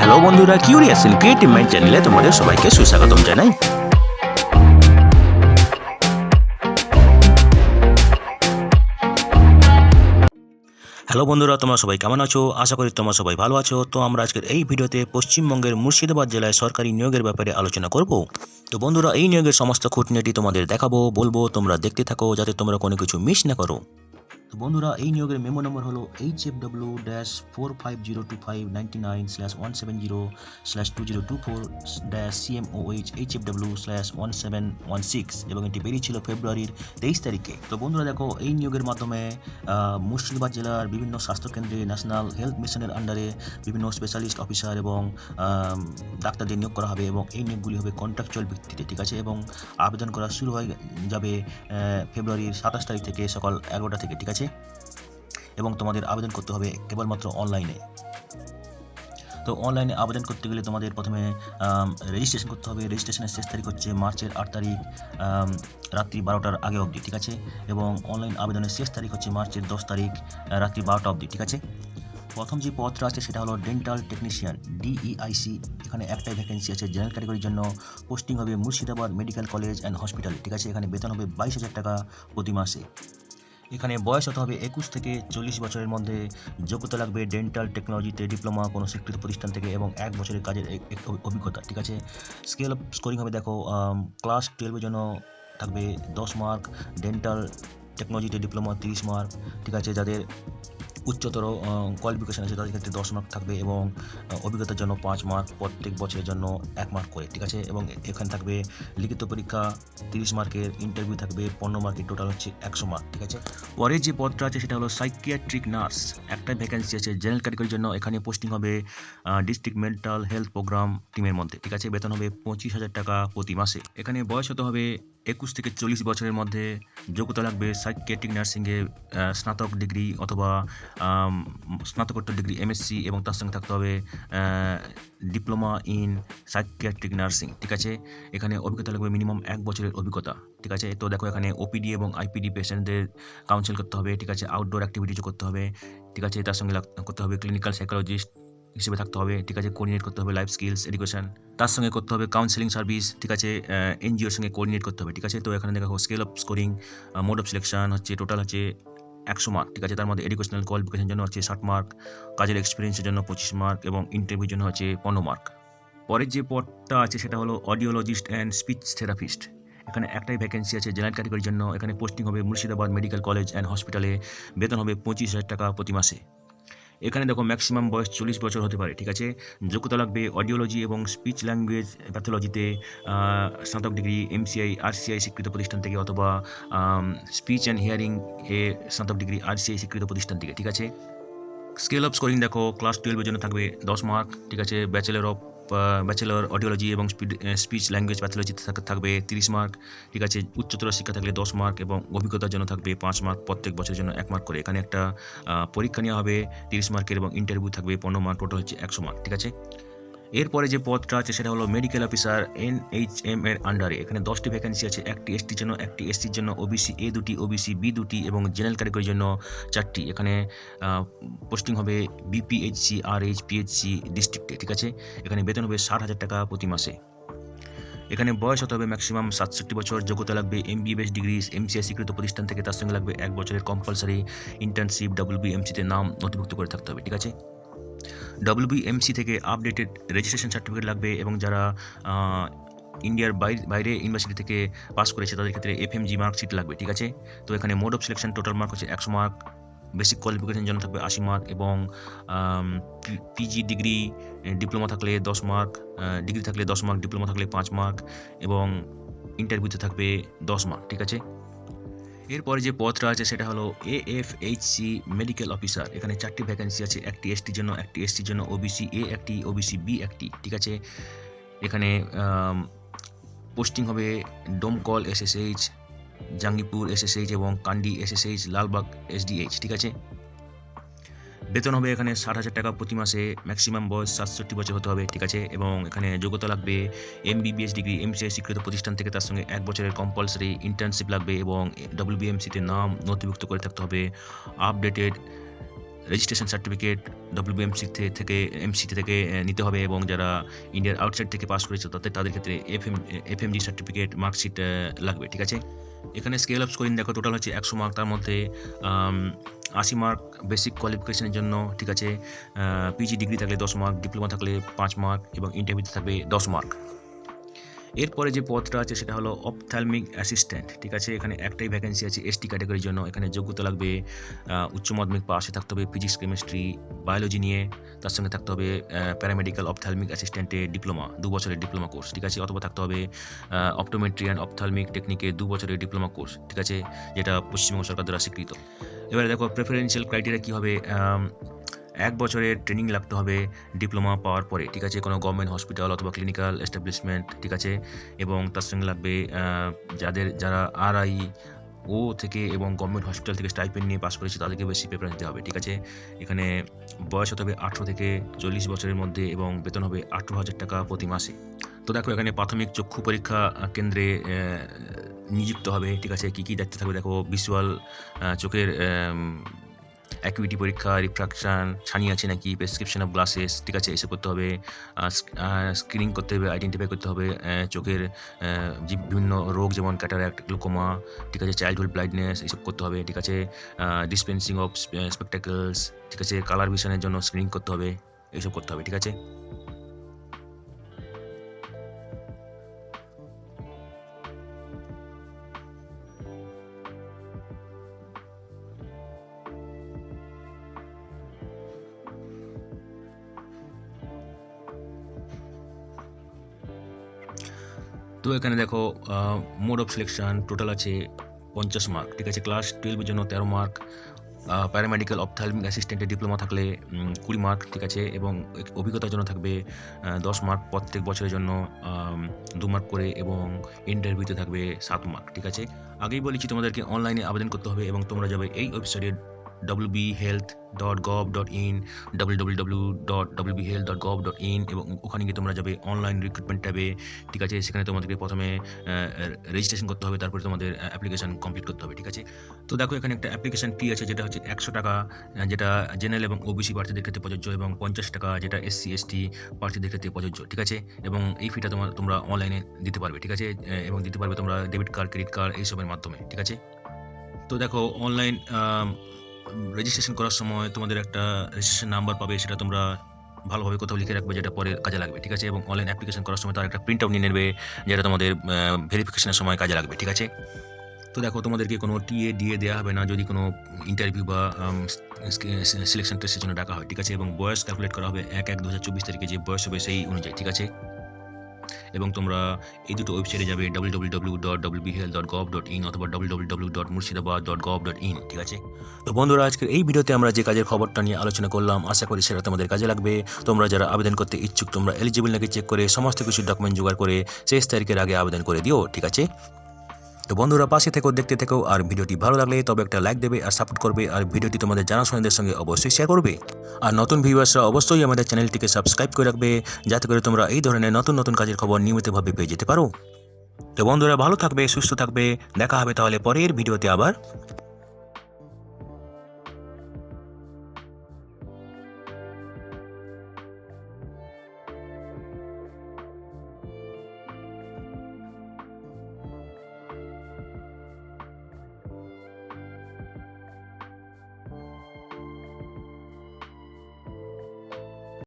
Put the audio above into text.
Hello বন্ধুরা, curious in creative mind চ্যানেলে তোমাদের সবাইকে সুস্বাগতম জানাই। হ্যালো বন্ধুরা, তোমরা সবাই কেমন আছো? আশা করি তোমরা সবাই ভালো আছো। তো আমরা আজকের এই ভিডিওতে পশ্চিমবঙ্গের মুর্শিদাবাদ জেলায় সরকারি নিয়োগের ব্যাপারে আলোচনা করব। তো বন্ধুরা, এই নিয়োগের সমস্ত খুঁটিনাটি তোমাদের দেখাবো, বলবো, তোমরা দেখতে থাকো যাতে তোমরা কোনো কিছু মিস না করো। তো বন্ধুরা, এই নিয়োগের মেমো নম্বর হলো HFW-45029/170/2024-CMOH-HFW/1716 এবং এটি বেরিয়েছিল ফেব্রুয়ারির 23 তারিখে। তো বন্ধুরা দেখো, এই নিয়োগের মাধ্যমে মুর্শিদাবাদ জেলার বিভিন্ন স্বাস্থ্যকেন্দ্রে ন্যাশনাল হেলথ মিশনের আন্ডারে বিভিন্ন স্পেশালিস্ট অফিসার এবং ডাক্তারদের নিয়োগ করা হবে এবং এই নিয়োগগুলি হবে কন্ট্রাকচুয়াল ভিত্তিতে, ঠিক আছে। এবং আবেদন করা শুরু হয়ে যাবে ফেব্রুয়ারির 27 তারিখ থেকে সকাল 11টা থেকে, ঠিক আছে। এবং তোমাদের আবেদন করতে হবে কেবলমাত্র অনলাইনে। তো অনলাইনে আবেদন করতে গেলে তোমাদের প্রথমে রেজিস্ট্রেশন করতে হবে। রেজিস্ট্রেশনের শেষ তারিখ হচ্ছে মার্চের 8 তারিখ রাত্রি 12টার আগে অবধি, ঠিক আছে। এবং অনলাইন আবেদনের শেষ তারিখ হচ্ছে মার্চের 10 তারিখ রাত্রি 12টা অবধি, ঠিক আছে। প্রথম যে পদটা আছে সেটা হলো ডেন্টাল টেকনিশিয়ান, DEIC। এখানে একটাই ভ্যাকেন্সি আছে জেনারেল ক্যাটাগরির জন্য। পোস্টিং হবে মুর্শিদাবাদ মেডিকেল কলেজ অ্যান্ড হসপিটালে, ঠিক আছে। এখানে বেতন হবে 22,000 টাকা প্রতি মাসে। এখানে বয়স হতে হবে 21 থেকে 40 বছরের মধ্যে। যোগ্যতা লাগবে ডেন্টাল টেকনোলজিতে ডিপ্লোমা কোনো স্বীকৃত প্রতিষ্ঠান থেকে এবং 1 বছরের কাজের অভিজ্ঞতা, ঠিক আছে। স্কেল অফ স্কোরিং হবে দেখো, ক্লাস 12-এর জন্য থাকবে 10 মার্ক, ডেন্টাল টেকনোলজিতে ডিপ্লোমা 30 মার্ক, ঠিক আছে। যাদের উচ্চতর কোয়ালিফিকেশান আছে তাদের ক্ষেত্রে 10 মার্ক থাকবে এবং অভিজ্ঞতার জন্য 5 মার্ক, প্রত্যেক বছরের জন্য 1 মার্ক করে, ঠিক আছে। এবং এখানে থাকবে লিখিত পরীক্ষা 30 মার্কের, ইন্টারভিউ থাকবে 15 মার্কের, টোটাল হচ্ছে 100 মার্ক, ঠিক আছে। পরের যে পদটা আছে সেটা হলো সাইকিয়াট্রিক নার্স। একটা ভ্যাকেন্সি আছে জেনারেল ক্যাটাগরির জন্য। এখানে পোস্টিং হবে ডিস্ট্রিক্ট মেন্টাল হেলথ প্রোগ্রাম টিমের মধ্যে, ঠিক আছে। বেতন হবে 25,000 টাকা প্রতি মাসে। এখানে বয়স হতে হবে 21 থেকে 40 বছরের মধ্যে। যোগ্যতা লাগবে সাইকিয়াট্রিক নার্সিংয়ে স্নাতক ডিগ্রি অথবা স্নাতকোত্তর ডিগ্রি MSc এবং তার সঙ্গে থাকতে হবে ডিপ্লোমা ইন সাইকিয়াট্রিক নার্সিং, ঠিক আছে। এখানে অভিজ্ঞতা লাগবে মিনিমাম 1 বছরের অভিজ্ঞতা, ঠিক আছে। তো দেখো, এখানে OPD এবং IPD পেশেন্টদের কাউন্সিল করতে হবে, ঠিক আছে। আউটডোর অ্যাক্টিভিটিজও করতে হবে, ঠিক আছে। তার সঙ্গে করতে হবে ক্লিনিক্যাল সাইকোলজিস্ট হিসেবে থাকতে হবে, ঠিক আছে। কোঅর্ডিনেট করতে হবে লাইফ স্কিলস এডুকেশন, তার সঙ্গে করতে হবে কাউন্সেলিং সার্ভিস, ঠিক আছে। NGOর সঙ্গে কোঅর্ডিনেট করতে হবে, ঠিক আছে। তো এখানে দেখো scale of scoring, mode of selection হচ্ছে টোটাল হচ্ছে 100 মার্ক, ঠিক আছে। তার মধ্যে এডুকেশনাল কোয়ালিফিকেশনের জন্য হচ্ছে 60 মার্ক, কাজের এক্সপিরিয়েন্সের জন্য 25 মার্ক এবং ইন্টারভিউর জন্য হচ্ছে 15 মার্ক। পরের যে পদটা আছে সেটা হলো অডিওলজিস্ট অ্যান্ড স্পিচ থেরাপিস্ট। এখানে একটাই ভ্যাকেন্সি আছে জেনারেল ক্যাটাগরির জন্য। এখানে পোস্টিং হবে মুর্শিদাবাদ মেডিকেল কলেজ অ্যান্ড হসপিটালে। বেতন হবে 25,000 টাকা প্রতি মাসে। এখানে দেখো ম্যাক্সিমাম বয়স 40 বছর হতে পারে, ঠিক আছে। যোগ্যতা লাগবে অডিওলজি এবং স্পিচ ল্যাঙ্গুয়েজ প্যাথোলজিতে স্নাতক ডিগ্রি MCI RCI স্বীকৃত প্রতিষ্ঠান থেকে অথবা স্পিচ অ্যান্ড হিয়ারিং এ স্নাতক ডিগ্রি RCI স্বীকৃত প্রতিষ্ঠান থেকে, ঠিক আছে। স্কেল অফ স্কোরিং দেখো, ক্লাস 12-এর জন্য থাকবে 10 মার্ক, ঠিক আছে। ব্যাচেলর অডিওলজি এবং স্পিচ ল্যাঙ্গুয়েজ প্যাথোলজিতে থাকবে 30 মার্ক, ঠিক আছে। উচ্চতর শিক্ষা থাকলে 10 মার্ক এবং অভিজ্ঞতার জন্য থাকবে 5 মার্ক, প্রত্যেক বছরের জন্য 1 মার্ক করে। এখানে একটা পরীক্ষা নেওয়া হবে 30 মার্কের এবং ইন্টারভিউ থাকবে 15 মার্ক, টোটাল হচ্ছে 100 মার্ক, ঠিক আছে। এরপরে যে পদটা আছে সেটা হলো মেডিকেল অফিসার NHM এর আন্ডারে। এখানে 10টি ভ্যাকেন্সি আছে, একটি STর জন্য, একটি SCর জন্য, OBC A 2টি, OBC B 2টি এবং জেনারেল ক্যাটাগরির জন্য 4টি। এখানে পোস্টিং হবে BPHC RH PHC ডিস্ট্রিক্টে, ঠিক আছে। এখানে বেতন হবে 60,000 টাকা প্রতি মাসে। এখানে বয়স হতে হবে ম্যাক্সিমাম 67 বছর। যোগ্যতা লাগবে MBBS ডিগ্রি MCI স্বীকৃত প্রতিষ্ঠান থেকে, তার সঙ্গে লাগবে 1 বছরের কম্পালসারি ইন্টার্নশিপ WBMC-তে নাম নথিভুক্ত করে থাকতে হবে, ঠিক আছে। WBMC থেকে আপডেটেড রেজিস্ট্রেশন সার্টিফিকেট লাগবে এবং যারা ইন্ডিয়ার বাইরে ইউনিভার্সিটি থেকে পাস করেছে তাদের ক্ষেত্রে FMG মার্কশিট লাগবে, ঠিক আছে। তো এখানে mode of selection total mark হচ্ছে 100 মার্ক, বেসিক কোয়ালিফিকেশনের জন্য থাকবে 80 মার্ক এবং PG ডিগ্রি ডিপ্লোমা থাকলে 10 মার্ক, ডিগ্রি থাকলে 10 মার্ক, ডিপ্লোমা থাকলে 5 মার্ক এবং ইন্টারভিউতে থাকবে 10 মার্ক, ঠিক আছে। এরপরে যে পদটা আছে সেটা হলো AFHC মেডিকেল অফিসার। এখানে 4টি ভ্যাকেন্সি আছে, একটি STর জন্য, একটি SCর জন্য, OBC A একটি, OBC B একটি, ঠিক আছে। এখানে পোস্টিং হবে ডোমকল SSH, জাঙ্গিপুর SSH এবং কান্ডি SSH, লালবাগ SDH, ঠিক আছে। বেতন হবে এখানে 60,000 টাকা প্রতি মাসে। ম্যাক্সিমাম বয়স 67 বছর হতে হবে, ঠিক আছে। এবং এখানে যোগ্যতা লাগবে MBBS ডিগ্রি MCI স্বীকৃত প্রতিষ্ঠান থেকে, তার সঙ্গে 1 বছরের কম্পালসারি ইন্টার্নশিপ লাগবে এবং WBMC-তে নাম নথিভুক্ত করে থাকতে হবে। আপডেটেড রেজিস্ট্রেশন সার্টিফিকেট এমসি থেকে নিতে হবে, এবং যারা ইন্ডিয়ার আউটসাইড থেকে পাস করেছে তাদের ক্ষেত্রে এফএমজি সার্টিফিকেট মার্কশিট লাগবে। ঠিক আছে, এখানে স্কেল অফ স্কোরিং দেখো, টোটাল হচ্ছে 100 মার্ক, তার মধ্যে 80 মার্ক বেসিক কোয়ালিফিকেশনের জন্য। ঠিক আছে, পিজি ডিগ্রি থাকলে 10 মার্ক, ডিপ্লোমা থাকলে 5 মার্ক, এবং ইন্টারভিউতে থাকবে 10 মার্ক। এরপরে যে পদটা আছে সেটা হলো অপথ্যালমিক অ্যাসিস্ট্যান্ট। ঠিক আছে, এখানে একটাই ভ্যাকেন্সি আছে এসটি ক্যাটাগরির জন্য। এখানে যোগ্যতা লাগবে উচ্চ মাধ্যমিক পাশে থাকতে হবে ফিজিক্স, কেমিস্ট্রি, বায়োলজি নিয়ে, তার সঙ্গে থাকতে হবে প্যারামেডিক্যাল অপথ্যালমিক অ্যাসিস্ট্যান্টে ডিপ্লোমা, 2 বছরের ডিপ্লোমা কোর্স। ঠিক আছে, অথবা থাকতে হবে অপটোমেট্রি অ্যান্ড অপথ্যালমিক টেকনিকে 2 বছরের ডিপ্লোমা কোর্স। ঠিক আছে, যেটা পশ্চিমবঙ্গ সরকার দ্বারা স্বীকৃত। এবারে দেখো প্রেফারেন্সিয়াল ক্রাইটেরিয়া কী হবে। 1 বছরের ট্রেনিং লাগতে হবে ডিপ্লোমা পাওয়ার পরে। ঠিক আছে, কোনো গভর্নমেন্ট হসপিটাল অথবা ক্লিনিক্যাল এস্টাবলিশমেন্ট। ঠিক আছে, এবং তার সঙ্গে লাগবে যারা আরআই ও থেকে এবং গভর্নমেন্ট হসপিটাল থেকে স্টাইপেন্ড নিয়ে পাস করেছে তাদেরকে বেশি প্রেফারেন্স দেওয়া হবে। ঠিক আছে, এখানে বয়স হতে হবে 18 থেকে 40 বছরের মধ্যে, এবং বেতন হবে 18,000 টাকা প্রতি মাসে। তো দেখো এখানে প্রাথমিক চক্ষু পরীক্ষা কেন্দ্রে নিযুক্ত হবে। ঠিক আছে, কী দায়িত্ব থাকবে দেখো, ভিজুয়াল চোখের অ্যাকুইটি পরীক্ষা, রিফ্রাকশান, ছানি আছে নাকি, প্রেসক্রিপশন অফ গ্লাসেস। ঠিক আছে, এসব করতে হবে। স্ক্রিনিং করতে হবে, আইডেন্টিফাই করতে হবে চোখের যে বিভিন্ন রোগ, যেমন ক্যাটারাক্ট, গ্লুকোমা। ঠিক আছে, চাইল্ডহুড ব্লাইন্ডনেস, এইসব করতে হবে। ঠিক আছে, ডিসপেন্সিং অফ স্পেকটাকলস। ঠিক আছে, কালার ভিশনের জন্য স্ক্রিনিং করতে হবে, এইসব করতে হবে। ঠিক আছে, তো এখানে দেখো মোড অফ সিলেকশন টোটাল আছে 50 মার্ক। ঠিক আছে, ক্লাস 12 এর জন্য 13 মার্ক, প্যারামেডিক্যাল অপথ্যালমিক অ্যাসিস্ট্যান্টের ডিপ্লোমা থাকলে 20 মার্ক। ঠিক আছে, এবং অভিজ্ঞতার জন্য থাকবে 10 মার্ক, প্রত্যেক বছরের জন্য 2 মার্ক করে, এবং ইন্টারভিউতে থাকবে 7 মার্ক। ঠিক আছে, আগেই বলেছি তোমাদেরকে অনলাইনে আবেদন করতে হবে, এবং তোমরা যাবে এই ওয়েবসাইটে wbhealth.gov.in, www.wbhealth.gov.in, এবং ওখানে গিয়ে তোমরা যাবে অনলাইন রিক্রুটমেন্ট ট্যাবে। ঠিক আছে, সেখানে তোমাদেরকে প্রথমে রেজিস্ট্রেশন করতে হবে, তারপরে তোমাদের অ্যাপ্লিকেশন কমপ্লিট করতে হবে। ঠিক আছে, তো দেখো এখানে একটা অ্যাপ্লিকেশন ফি আছে, যেটা হচ্ছে 100 টাকা, যেটা জেনারেল এবং ওবিসি প্রার্থীদের ক্ষেত্রে প্রযোজ্য, এবং 50 টাকা যেটা এসসি এসটি প্রার্থীদের ক্ষেত্রে প্রযোজ্য। ঠিক আছে, এবং এই ফিটা তোমরা অনলাইনে দিতে পারবে। ঠিক আছে, এবং দিতে পারবে তোমরা ডেবিট কার্ড, ক্রেডিট কার্ড এইসবের মাধ্যমে। ঠিক আছে, তো দেখো অনলাইন রেজিস্ট্রেশন করার সময় তোমাদের একটা রেজিস্ট্রেশন নাম্বার পাবে, সেটা তোমরা ভালোভাবে কোথাও লিখে রাখবে, যেটা পরে কাজে লাগবে। ঠিক আছে, এবং অনলাইন অ্যাপ্লিকেশন করার সময় তার একটা প্রিন্ট আউট নিয়ে নেবে, যেটা তোমাদের ভেরিফিকেশনের সময় কাজে লাগবে। ঠিক আছে, তো দেখো তোমাদেরকে কোনো টিএ ডিএ দেওয়া হবে না যদি কোনো ইন্টারভিউ বা সিলেকশন টেস্টের জন্য ডাকা হয়। ঠিক আছে, এবং বয়স ক্যালকুলেট করা হবে 1/1/2024 তারিখে যে বয়স হবে সেই অনুযায়ী। ঠিক আছে, এবং তোমরা এই দুটো ওয়েবসাইটে যাবে www.wbhealth.gov.in অথবা www.murshidabad.gov.in। ঠিক আছে, তো বন্ধুরা আজকের এই ভিডিওতে আমরা যে কাজের খবরটা নিয়ে আলোচনা করলাম, আশা করি সেটা তোমাদের কাজে লাগবে। তোমরা যারা আবেদন করতে ইচ্ছুক, তোমরা এলিজিবল নাকি চেক করে সমস্ত কিছু ডকুমেন্ট জোগাড় করে 6 তারিখের আগে আবেদন করে দিও। ঠিক আছে, তো বন্ধুরা পাশে থেকো, দেখতে থেকো, আর ভিডিওটি ভালো লাগলে তবে একটা লাইক দেবে আর সাপোর্ট করবে, আর ভিডিওটি তোমাদের জানাশোনাদের সঙ্গে অবশ্যই শেয়ার করবে। আর নতুন ভিউয়ার্সরা অবশ্যই আমাদের চ্যানেলটিকে সাবস্ক্রাইব করে রাখবে, যাতে করে তোমরা এই ধরনের নতুন নতুন কাজের খবর নিয়মিতভাবে পেয়ে যেতে পারো। তো বন্ধুরা ভালো থাকবে, সুস্থ থাকবে, দেখা হবে তাহলে পরের ভিডিওতে আবার।